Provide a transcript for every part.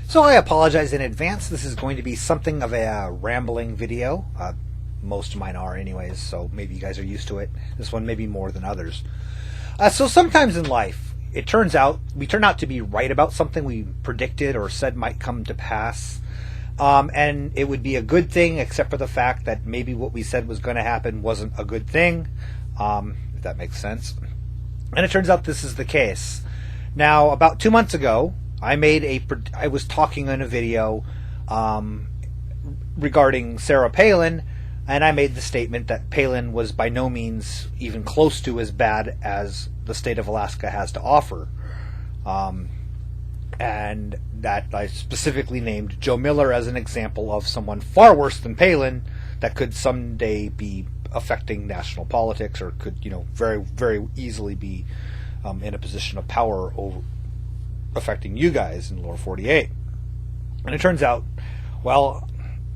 So I apologize in advance. This is going to be something of a rambling video. Most of mine are anyways, so maybe you guys are used to it. This one maybe more than others. So sometimes in life, we turn out to be right about something we predicted or said might come to pass. And it would be a good thing, except for the fact that maybe what we said was going to happen wasn't a good thing, if that makes sense. And it turns out this is the case. Now, about 2 months ago, I was talking in a video regarding Sarah Palin, and I made the statement that Palin was by no means even close to as bad as the state of Alaska has to offer. And that I specifically named Joe Miller as an example of someone far worse than Palin that could someday be affecting national politics, or could, very, very easily be in a position of power over affecting you guys in the lower 48. And it turns out, well,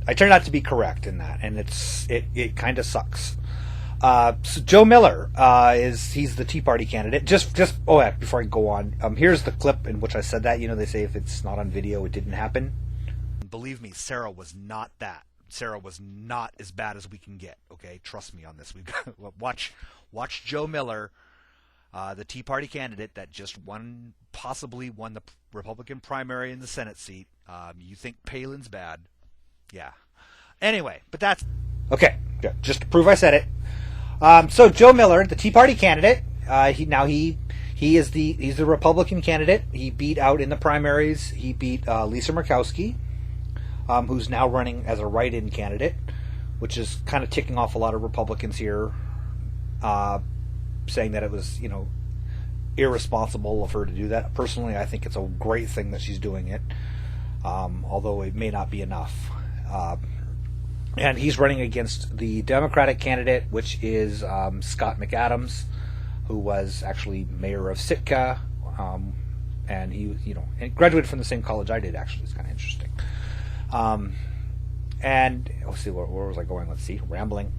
I turned out to be correct in that, and it kind of sucks. So Joe Miller he's the Tea Party candidate. Before I go on, here's the clip in which I said that. They say if it's not on video, it didn't happen. Believe me, Sarah was not that. Sarah was not as bad as we can get. Okay, trust me on this. We've got watch Joe Miller, the Tea Party candidate that just possibly won the Republican primary in the Senate seat. You think Palin's bad? Yeah. Anyway, but that's okay. Good. Just to prove I said it. So Joe Miller, the Tea Party candidate, he's the Republican candidate. He beat out in the primaries. He beat Lisa Murkowski, who's now running as a write-in candidate, which is kind of ticking off a lot of Republicans here, saying that it was irresponsible of her to do that. Personally, I think it's a great thing that she's doing it, although it may not be enough. And he's running against the Democratic candidate, which is Scott McAdams, who was actually mayor of Sitka, and he, graduated from the same college I did. Actually, it's kind of interesting. And let's see, where was I going? Let's see, rambling.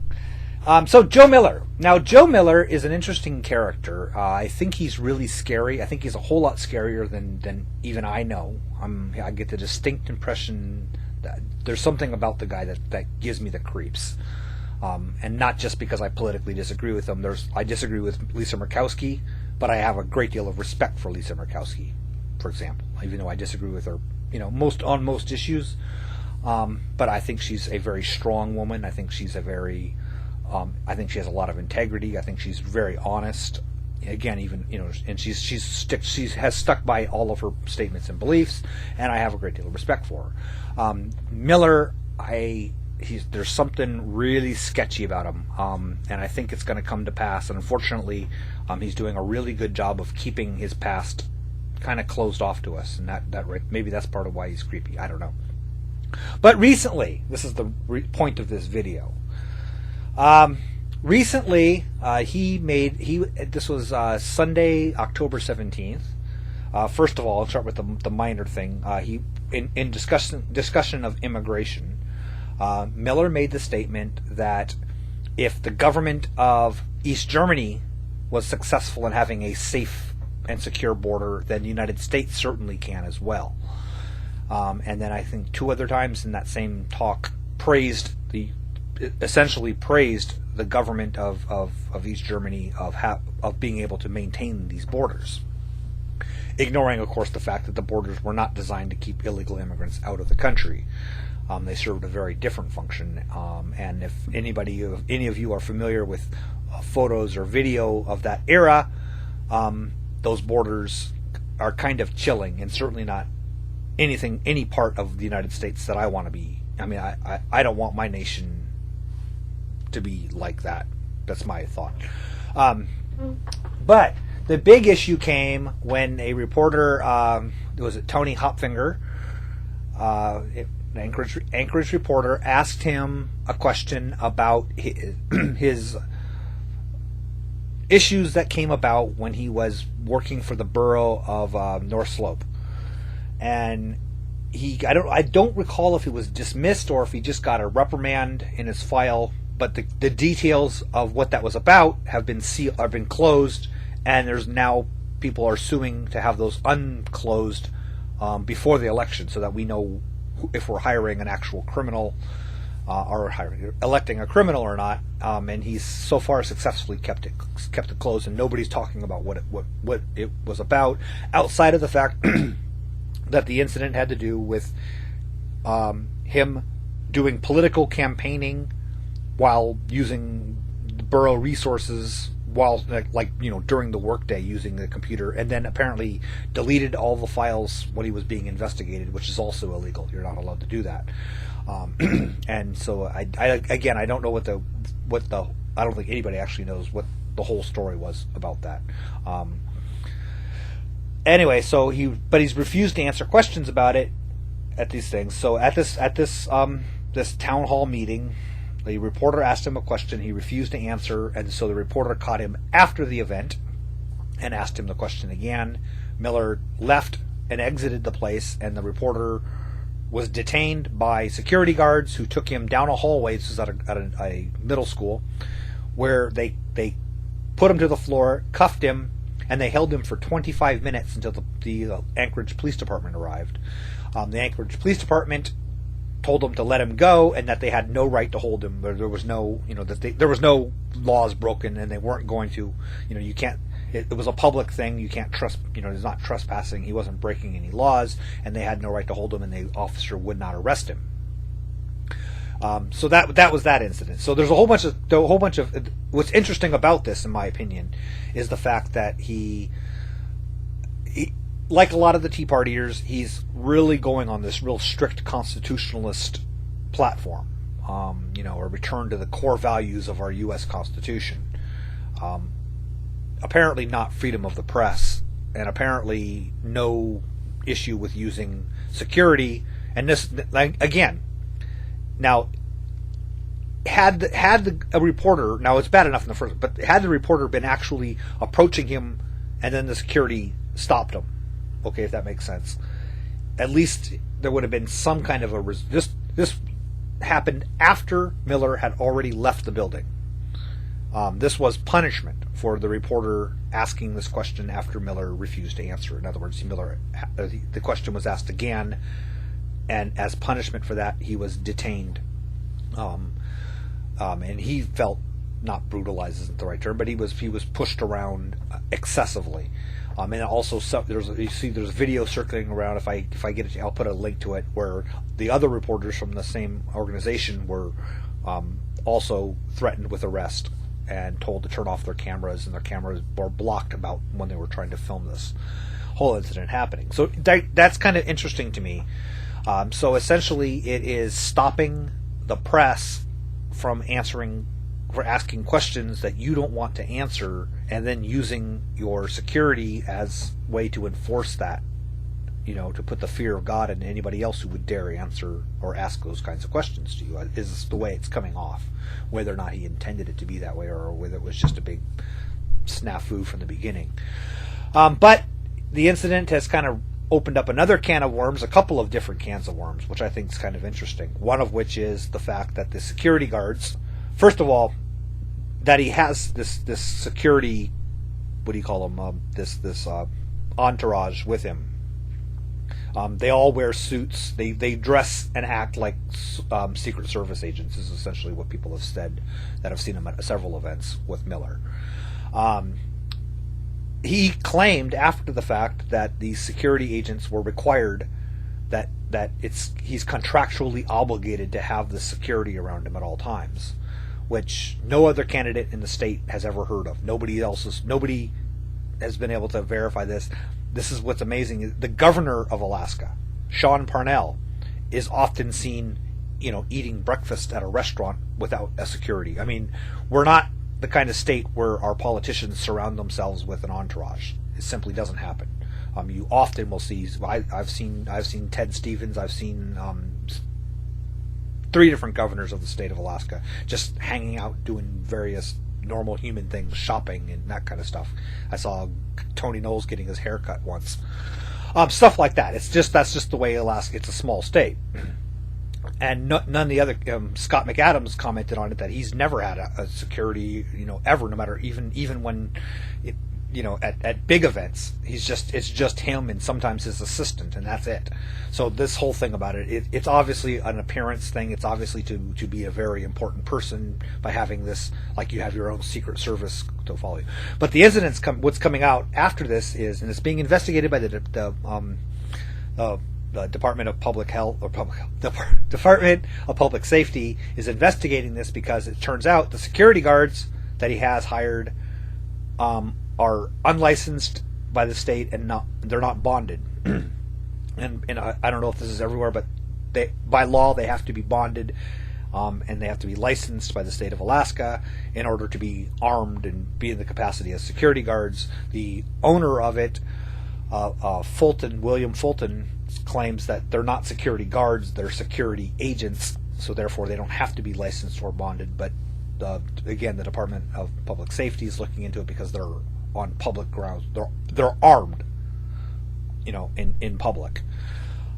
So Joe Miller. Now, Joe Miller is an interesting character. I think he's really scary. I think he's a whole lot scarier than even I know. I get the distinct impression that there's something about the guy that gives me the creeps. And not just because I politically disagree with him. I disagree with Lisa Murkowski, but I have a great deal of respect for Lisa Murkowski, for example, even though I disagree with her, on most issues. But I think she's a very strong woman. I think she's I think she has a lot of integrity. I think she's very honest. Again, even and she has stuck by all of her statements and beliefs, and I have a great deal of respect for her. Miller, there's something really sketchy about him, and I think it's going to come to pass. And unfortunately, he's doing a really good job of keeping his past kind of closed off to us, and maybe that's part of why he's creepy. I don't know. But recently, this is the point of this video. Recently, this was Sunday, October 17th. First of all, I'll start with the minor thing. In discussion of immigration, Miller made the statement that if the government of East Germany was successful in having a safe and secure border, then the United States certainly can as well. And then I think 2 other times in that same talk essentially praised the government of East Germany of being able to maintain these borders, ignoring, of course, the fact that the borders were not designed to keep illegal immigrants out of the country. They served a very different function. And if any of you are familiar with photos or video of that era, those borders are kind of chilling, and certainly not any part of the United States that I want to be. I mean, I don't want my nation to be like that. That's my thought. But the big issue came when a reporter, was it Tony Hopfinger, an Anchorage reporter, asked him a question about his issues that came about when he was working for the borough of North Slope. And I don't recall if he was dismissed or if he just got a reprimand in his file, but the details of what that was about have been closed, and there's now people are suing to have those unclosed before the election, so that we know if we're hiring an actual criminal or electing a criminal or not. And he's so far successfully kept it closed, and nobody's talking about what it was about, outside of the fact that the incident had to do with him doing political campaigning while using the borough resources, while during the workday, using the computer, and then apparently deleted all the files when he was being investigated, which is also illegal. You're not allowed to do that. And so I don't know I don't think anybody actually knows what the whole story was about that. Anyway, so he's refused to answer questions about it at these things. So at this town hall meeting, the reporter asked him a question. He refused to answer, and so the reporter caught him after the event and asked him the question again. Miller left and exited the place, and the reporter was detained by security guards who took him down a hallway. This was at a middle school, where they put him to the floor, cuffed him, and they held him for 25 minutes until the Anchorage Police Department arrived. The Anchorage Police Department told them to let him go, and that they had no right to hold him. There was no, there was no laws broken, and they weren't going to, you can't. It was a public thing. You can't it's not trespassing. He wasn't breaking any laws, and they had no right to hold him, and the officer would not arrest him. So that was that incident. So there's a whole bunch of what's interesting about this, in my opinion, is the fact that he like a lot of the Tea Partiers, he's really going on this real strict constitutionalist platform. A return to the core values of our U.S. Constitution. Apparently not freedom of the press, and apparently no issue with using security. And this, again, now, had a reporter, now it's bad enough in the first, but had the reporter been actually approaching him, and then the security stopped him, okay, if that makes sense, at least there would have been some kind of this happened after Miller had already left the building. This was punishment for the reporter asking this question after Miller refused to answer. In other words, the question was asked again, and as punishment for that, he was detained. And he felt, not brutalized isn't the right term, but he was pushed around excessively. And also, there's a video circling around. If I get it, I'll put a link to it, where the other reporters from the same organization were also threatened with arrest and told to turn off their cameras, and their cameras were blocked about when they were trying to film this whole incident happening. So that's kind of interesting to me. So essentially, it is stopping the press from asking questions that you don't want to answer, and then using your security as way to enforce that, to put the fear of God into anybody else who would dare answer or ask those kinds of questions to you, is the way it's coming off. Whether or not he intended it to be that way, or whether it was just a big snafu from the beginning. But the incident has kind of opened up another can of worms, a couple of different cans of worms, which I think is kind of interesting. One of which is the fact that the security guards, first of all, that he has this security, what do you call them, this entourage with him. They all wear suits. They dress and act like Secret Service agents, is essentially what people have said that have seen him at several events with Miller. He claimed after the fact that the security agents were required, that he's contractually obligated to have the security around him at all times, which no other candidate in the state has ever heard of. Nobody has been able to verify this. This is what's amazing. The governor of Alaska, Sean Parnell, is often seen, eating breakfast at a restaurant without a security. I mean, we're not the kind of state where our politicians surround themselves with an entourage. It simply doesn't happen. You often will see. I've seen Ted Stevens. I've seen 3 different governors of the state of Alaska just hanging out doing various normal human things, shopping and that kind of stuff. I saw Tony Knowles getting his hair cut once. Stuff like that. That's just the way Alaska. It's a small state, and none of the other. Scott McAdams commented on it that he's never had a security, ever, no matter even when at big events. It's just him and sometimes his assistant, and that's it. So this whole thing about it's obviously an appearance thing. It's obviously to be a very important person by having this, like you have your own Secret Service to follow you. But the incidents what's coming out after this is, and it's being investigated by the Department of Public Health, or Department of Public Safety is investigating this because it turns out the security guards that he has hired are unlicensed by the state and they're not bonded. and I don't know if this is everywhere, but by law they have to be bonded, and they have to be licensed by the state of Alaska in order to be armed and be in the capacity as security guards. The owner of it, William Fulton, claims that they're not security guards, they're security agents, so therefore they don't have to be licensed or bonded. But again, the Department of Public Safety is looking into it because they're on public grounds. They're armed, in public.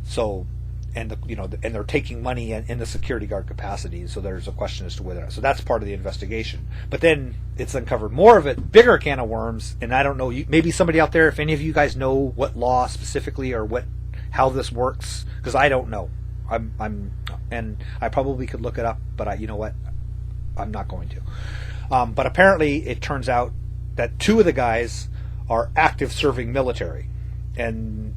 So, and they're taking money in the security guard capacity. So there's a question as to whether. So that's part of the investigation. But then it's uncovered more of it, bigger can of worms. And I don't know. Maybe somebody out there, if any of you guys know what law specifically or how this works, because I don't know. And I probably could look it up, but you know what? I'm not going to. But apparently, it turns out that two of the guys are active serving military, and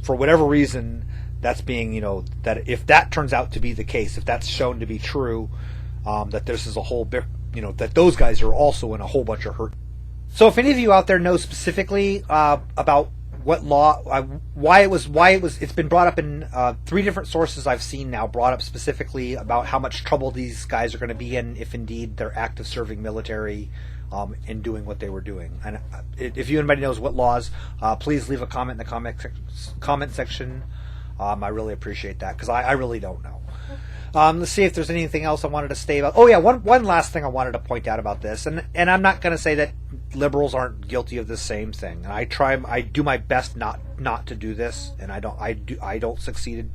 for whatever reason, that's being, that if that turns out to be the case, if that's shown to be true, that this is a whole big, that those guys are also in a whole bunch of hurt. So if any of you out there know specifically about what law, why it's been brought up in 3 different sources I've seen now, brought up specifically about how much trouble these guys are going to be in if indeed they're active serving military in doing what they were doing. And if anybody knows what laws, please leave a comment in the comment section. I really appreciate that, because I really don't know. Let's see if there's anything else I wanted to say about. Oh yeah, one last thing I wanted to point out about this, and I'm not going to say that liberals aren't guilty of the same thing. And I do my best not to do this, and I don't succeed.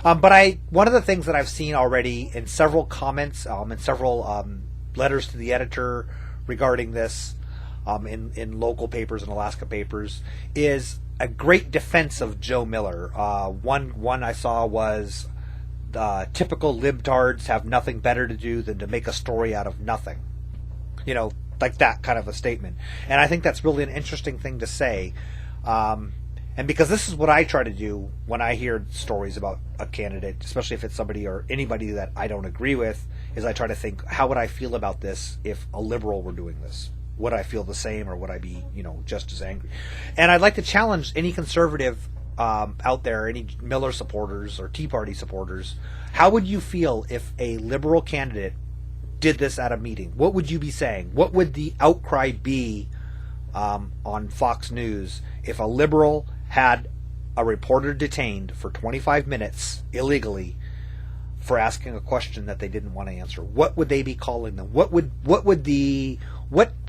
But one of the things that I've seen already in several comments, and several letters to the editor regarding this, in local papers and Alaska papers, is a great defense of Joe Miller. One I saw was, typical libtards have nothing better to do than to make a story out of nothing. Like that kind of a statement. And I think that's really an interesting thing to say. And because this is what I try to do when I hear stories about a candidate, especially if it's somebody or anybody that I don't agree with, is I try to think, how would I feel about this if a liberal were doing this? Would I feel the same, or would I be, just as angry? And I'd like to challenge any conservative out there, any Miller supporters or Tea Party supporters. How would you feel if a liberal candidate did this at a meeting? What would you be saying? What would the outcry be on Fox News if a liberal had a reporter detained for 25 minutes illegally for asking a question that they didn't want to answer? What would they be calling them? What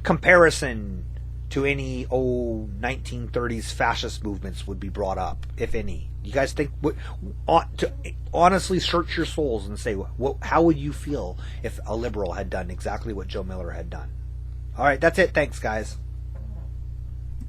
comparison to any 1930s fascist movements would be brought up, if any? You guys think, to honestly search your souls and say, how would you feel if a liberal had done exactly what Joe Miller had done? All right, that's it. Thanks, guys.